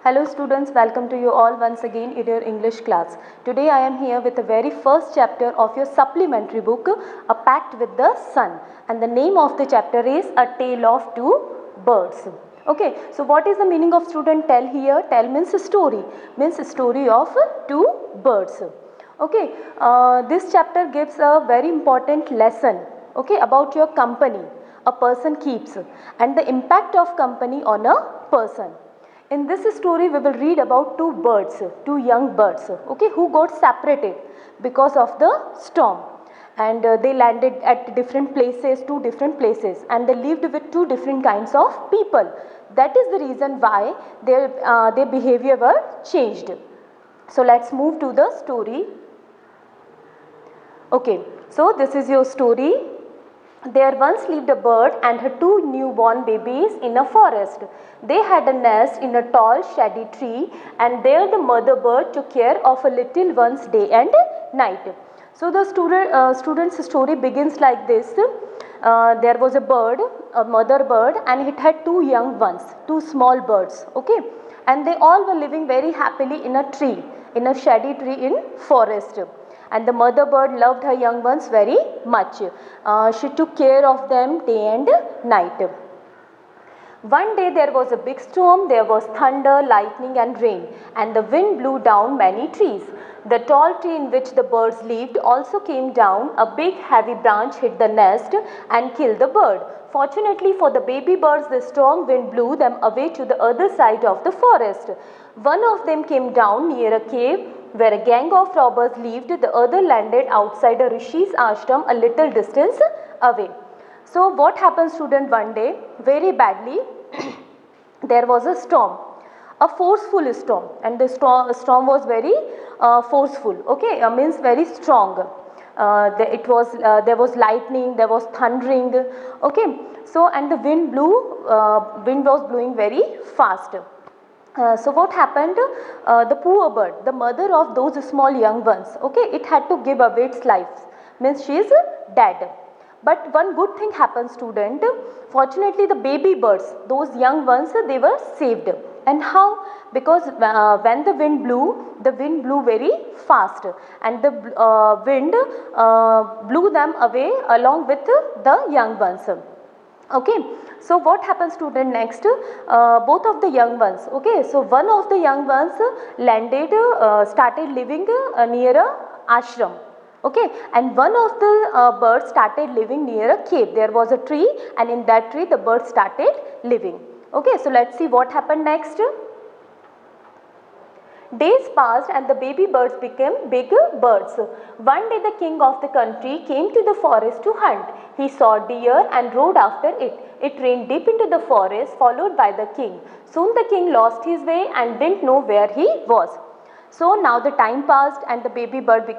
Hello students, welcome to you all once again in your English class. Today I am here with the very first chapter of your supplementary book, A Pact with the Sun, and the name of the chapter is A Tale of Two Birds. Okay, so what is the meaning of student tell here? Tell means story of two birds. Okay, this chapter gives a very important lesson, okay, about your company a person keeps and the impact of company on a person. In this story we will read about two young birds, okay, who got separated because of the storm, and they landed at different places, two different places, and they lived with two different kinds of people. That is the reason why their behavior were changed. So let's move to the story. Okay, so this is your story. There once lived a bird and her two newborn babies in a forest. They had a nest in a tall shady tree, and there the mother bird took care of her little ones day and night. So the student's story begins like this. There was a bird, a mother bird, and it had two young ones, two small birds, okay, and they all were living very happily in a tree, in a shady tree in forest. And the mother bird loved her young ones very much. She took care of them day and night. One day there was a big storm, there was thunder, lightning and rain, and the wind blew down many trees. The tall tree in which the birds lived also came down. A big heavy branch hit the nest and killed the bird. Fortunately for the baby birds, the strong wind blew them away to the other side of the forest. One of them came down near a cave where a gang of robbers lived. The other landed outside a Rishi's ashram a little distance away. So what happened, student, one day very badly there was a storm, a forceful storm, and the storm was very forceful, okay, means very strong. There was lightning, there was thundering, okay, so and the wind was blowing very fast. So what happened, the poor bird, the mother of those small young ones, okay, it had to give away its life, means she is dead. But one good thing happened, student. Fortunately the baby birds, those young ones, they were saved. And how? Because when the wind blew very fast, and the wind blew them away along with the young ones. Okay, so what happens, student, next? Both of the young ones, okay, so one of the young ones started living near a ashram, okay, and one of the birds started living near a cave. There was a tree, and in that tree the bird started living. Okay, so let's see what happened next. Days passed and the baby birds became big birds. One day the king of the country came to the forest to hunt. He saw deer and rode after it. It ran deep into the forest, followed by the king. Soon the king lost his way and didn't know where he was. So now the time passed and the baby bird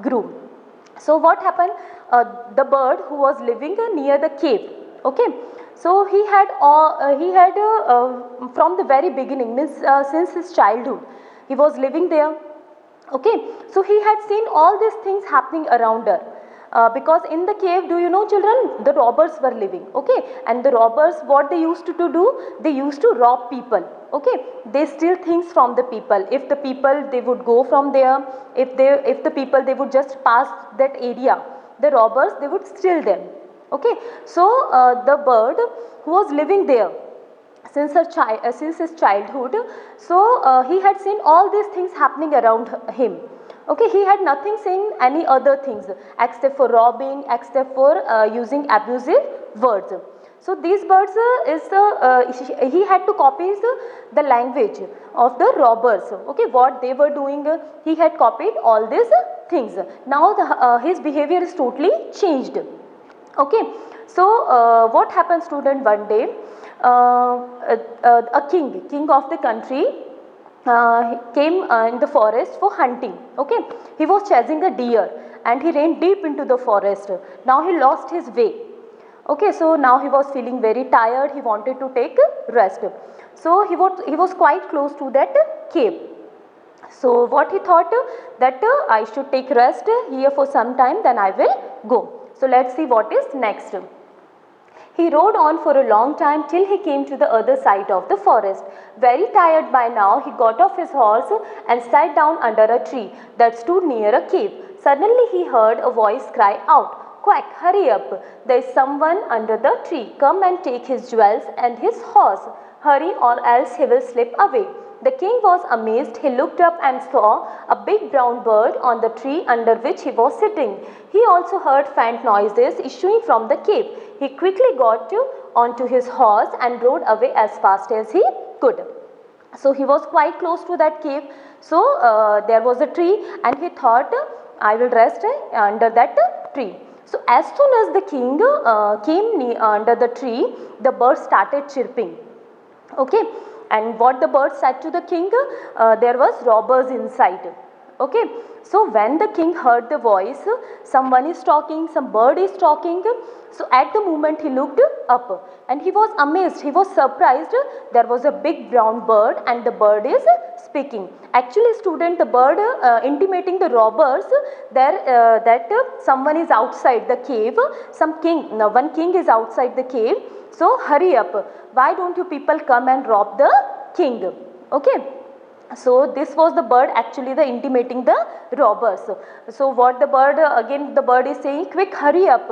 grew. So what happened? The bird who was living near the cave, okay, so he had from the very beginning, means since his childhood, he was living there, okay, so he had seen all these things happening around her. Because in the cave, do you know, children, the robbers were living, okay, and the robbers, what they used to do, they used to rob people, okay, they steal things from the people. If the people, they would go from there, if the people, they would just pass that area, the robbers, they would steal them, okay. So the bird who was living there since his childhood, so he had seen all these things happening around him. Okay, he had nothing seen any other things except for robbing, except for using abusive words. So these birds he had to copy the language of the robbers. Okay, what they were doing, he had copied all these things. Now his behavior is totally changed. Okay, so what happened, student, one day a king of the country came in the forest for hunting, okay. He was chasing a deer and he ran deep into the forest. Now he lost his way, okay, so now he was feeling very tired, he wanted to take rest. So he was quite close to that cave. So what he thought, that I should take rest here for some time, then I will go. So let's see what is next. He rode on for a long time till he came to the other side of the forest. Very tired by now, he got off his horse and sat down under a tree that stood near a cave. Suddenly he heard a voice cry out, "Quack, hurry up! There is someone under the tree. Come and take his jewels and his horse. Hurry or else he will slip away." The king was amazed. He looked up and saw a big brown bird on the tree under which he was sitting. He also heard faint noises issuing from the cave. He quickly got onto his horse and rode away as fast as he could. So he was quite close to that cave. So there was a tree and he thought, I will rest under that tree. So as soon as the king came under the tree, the bird started chirping. Okay. And what the bird said to the king, there was robbers inside. Okay. So when the king heard the voice, someone is talking, some bird is talking. So at the moment he looked up and he was amazed, he was surprised. There was a big brown bird and the bird is speaking. Actually student, the bird intimating the robbers that someone is outside the cave, one king is outside the cave. So hurry up, why don't you people come and rob the king? Okay. So this was the bird actually intimating the robbers. So what the bird, again the bird is saying, quick hurry up,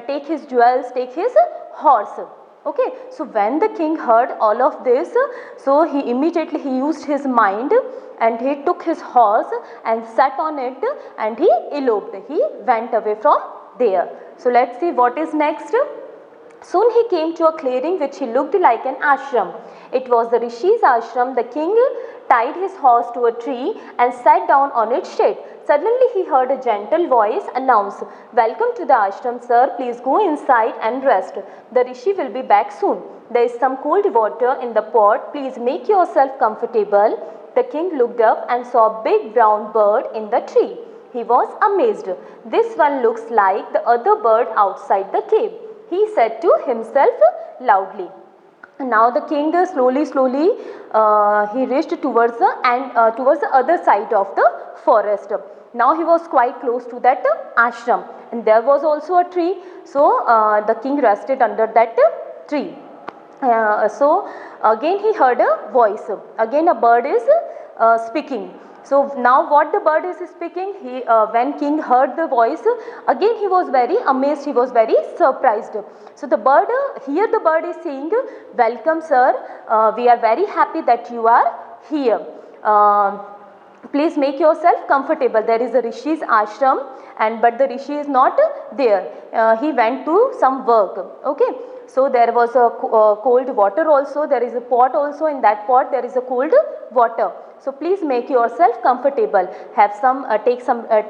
take his jewels, take his horse. Okay. So when the king heard all of this, so he immediately used his mind and he took his horse and sat on it and he eloped. He went away from there. So let's see what is next. Soon he came to a clearing which he looked like an ashram. It was the Rishi's ashram. The king tied his horse to a tree and sat down on its shade. Suddenly he heard a gentle voice announce, "Welcome to the ashram, sir. Please go inside and rest. The Rishi will be back soon. There is some cold water in the pot. Please make yourself comfortable." The king looked up and saw a big brown bird in the tree. He was amazed. "This one looks like the other bird outside the cave," he said to himself loudly. Now the king slowly he reached towards the other side of the forest. Now he was quite close to that ashram and there was also a tree. So the king rested under that tree. So again he heard a voice. Again a bird is speaking. So now what the bird is speaking, when king heard the voice, again he was very amazed, he was very surprised. So the bird, here the bird is saying, "Welcome sir, we are very happy that you are here. Please make yourself comfortable. There is a Rishi's ashram but the Rishi is not there. He went to some work." Okay. So there was a cold water also, there is a pot also, in that pot there is a cold water. So please make yourself comfortable, have some,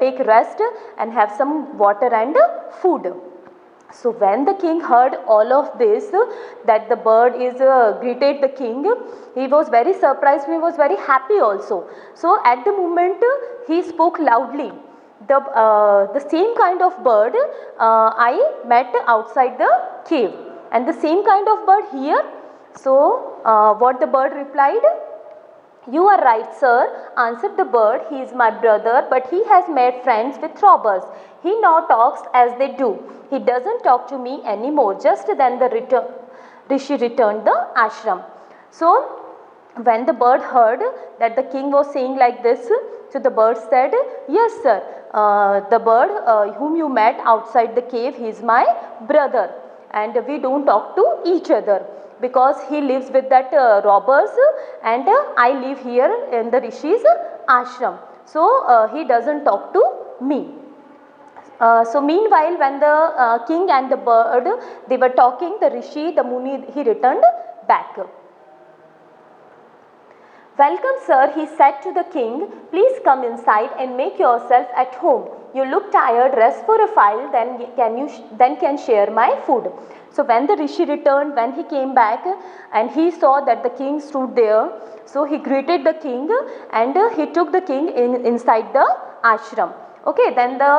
take rest and have some water and food. So when the king heard all of this, that the bird is greeted the king, he was very surprised, he was very happy also. So at the moment he spoke loudly, the same kind of bird I met outside the cave and the same kind of bird here. So what the bird replied, "You are right sir," answered the bird. "He is my brother but he has made friends with robbers. He now talks as they do. He doesn't talk to me anymore." Just then the Rishi returned the ashram. So when the bird heard that the king was saying like this, so the bird said, "Yes sir, the bird whom you met outside the cave, he is my brother and we don't talk to each other because he lives with that robbers and I live here in the Rishi's ashram. So he doesn't talk to me." So meanwhile when the king and the bird, they were talking, the Rishi, the Muni, he returned back. "Welcome sir," he said to the king. "Please come inside and make yourself at home. You look tired, rest for a while, then can share my food." So when the Rishi returned, when he came back and he saw that the king stood there, so he greeted the king and he took the king inside the ashram. Okay, then the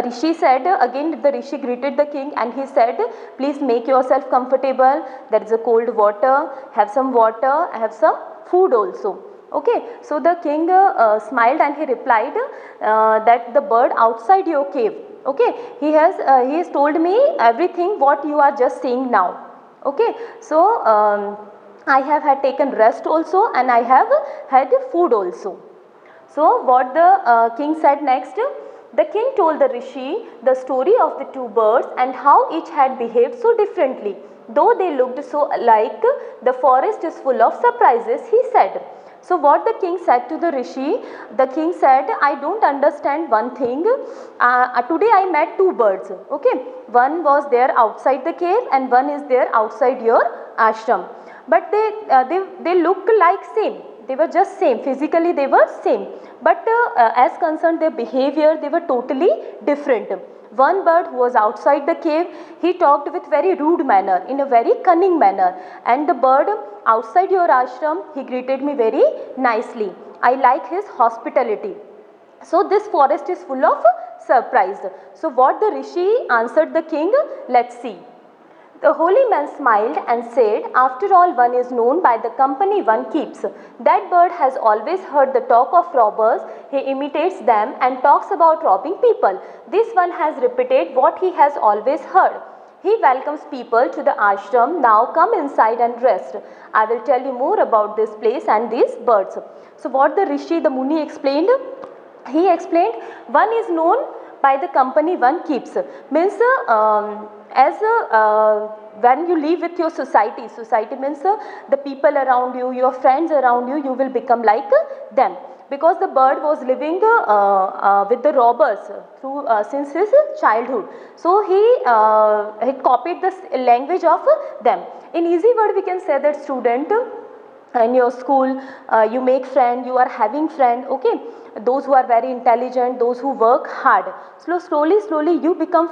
Rishi said, again the Rishi greeted the king and he said, "Please make yourself comfortable, there is a cold water, have some water, have some food also." Okay, so the king smiled and he replied that the bird outside your cave, Okay, he has told me everything what you are just saying now. Okay, so I have had taken rest also, and I have had food also. So what the king said next? The king told the rishi the story of the two birds and how each had behaved so differently. Though they looked so alike, the forest is full of surprises, he said. So what the king said to the rishi? The king said, I don't understand one thing. Today I met two birds. Okay, one was there outside the cave and one is there outside your ashram. But they look like same. They were just same, physically they were same, but as concerned their behavior, they were totally different. One bird who was outside the cave, he talked with very rude manner, in a very cunning manner, and the bird outside your ashram, he greeted me very nicely. I like his hospitality. So this forest is full of surprise. So what the rishi answered the king, let's see. The holy man smiled and said, after all, one is known by the company one keeps. That bird has always heard the talk of robbers. He imitates them and talks about robbing people. This one has repeated what he has always heard. He welcomes people to the ashram. Now come inside and rest. I will tell you more about this place and these birds. So what the rishi, the Muni explained? He explained, one is known by the company one keeps. Means when you live with your society, society means the people around you, your friends around you, you will become like them. Because the bird was living with the robbers through since his childhood, so he copied the language of them. In easy word, we can say that student, in your school you make friend, you are having friend, okay, those who are very intelligent, those who work hard. So slowly you become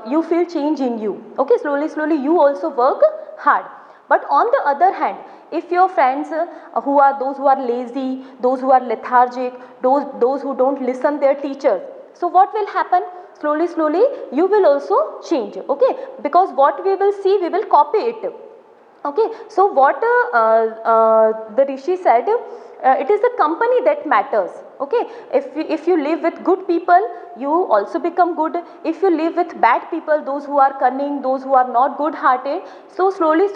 you feel change in you, okay, slowly you also work hard. But on the other hand, if your friends who are those who are lazy, those who are lethargic, those who don't listen their teachers, so what will happen? Slowly you will also change, okay, because what we will see, we will copy it. Okay, so what the rishi said, it is the company that matters. Okay, if you live with good people, you also become good. If you live with bad people, those who are cunning, those who are not good hearted, so slowly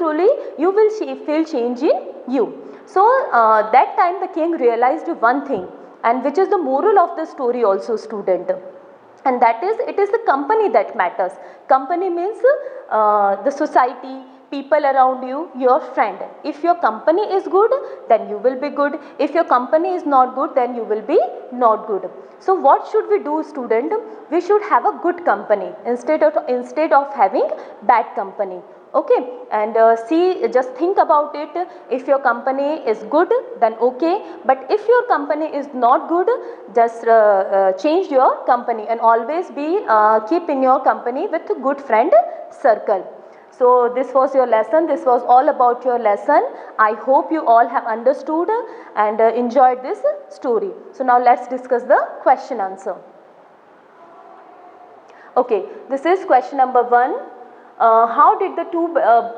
you will feel change in you. So that time the king realized one thing, and which is the moral of the story also, student, and that is, it is the company that matters. Company means the society, people around you, your friend. If your company is good, then you will be good. If your company is not good, then you will be not good. So what should we do, student? We should have a good company instead of having bad company. Okay, and see, just think about it. If your company is good, then okay, but if your company is not good, just change your company and always be keep in your company with a good friend circle. So this was your lesson, this was all about your lesson. I hope you all have understood and enjoyed this story. So now let's discuss the question answer. Okay, this is question number 1. How did the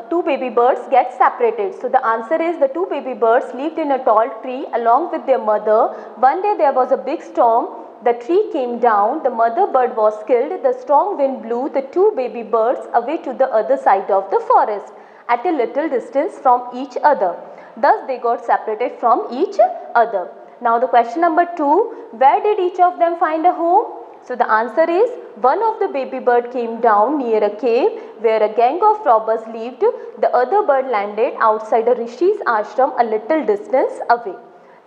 two baby birds get separated? So the answer is, the two baby birds lived in a tall tree along with their mother. One day there was a big storm. The tree came down. The mother bird was killed. The strong wind blew the two baby birds away to the other side of the forest at a little distance from each other. Thus they got separated from each other. Now the question number 2. Where did each of them find a home? So the answer is, one of the baby bird came down near a cave where a gang of robbers lived. The other bird landed outside a rishi's ashram a little distance away.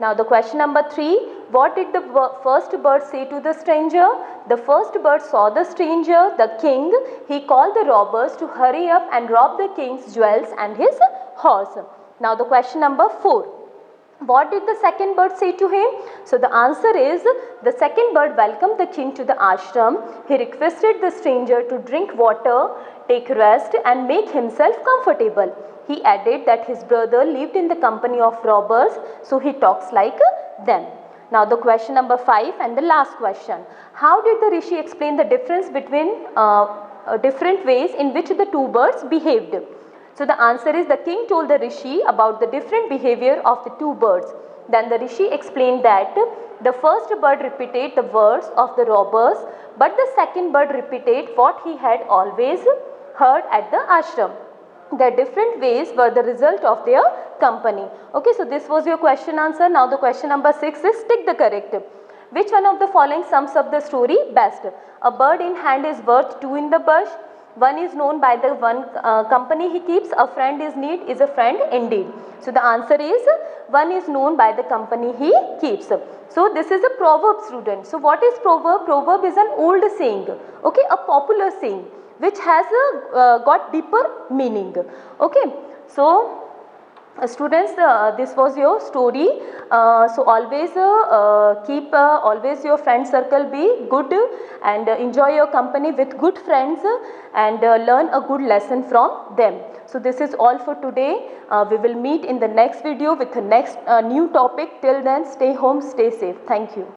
Now the question number 3. What did the first bird say to the stranger? The first bird saw the stranger, the king. He called the robbers to hurry up and rob the king's jewels and his horse. Now the question number 4. What did the second bird say to him? So the answer is, the second bird welcomed the king to the ashram. He requested the stranger to drink water, take rest and make himself comfortable. He added that his brother lived in the company of robbers, so he talks like them. Now the question number 5 and the last question. How did the rishi explain the difference between different ways in which the two birds behaved? So the answer is the king told the rishi about the different behavior of the two birds. Then the rishi explained that the first bird repeated the words of the robbers, but the second bird repeated what he had always heard at the ashram. The different ways were the result of their company. Okay, so this was your question answer. Now the question number 6 is tick the correct. Which one of the following sums up the story best? A bird in hand is worth two in the bush. One is known by the one company he keeps. A friend is need is a friend indeed. So the answer is one is known by the company he keeps. So this is a proverb, student. So what is proverb? Proverb is an old saying. Okay, a popular saying which has got deeper meaning. Okay, so students, this was your story. So always keep always your friend circle be good and enjoy your company with good friends and learn a good lesson from them. So this is all for today. We will meet in the next video with the next new topic. Till then, stay home, stay safe. Thank you.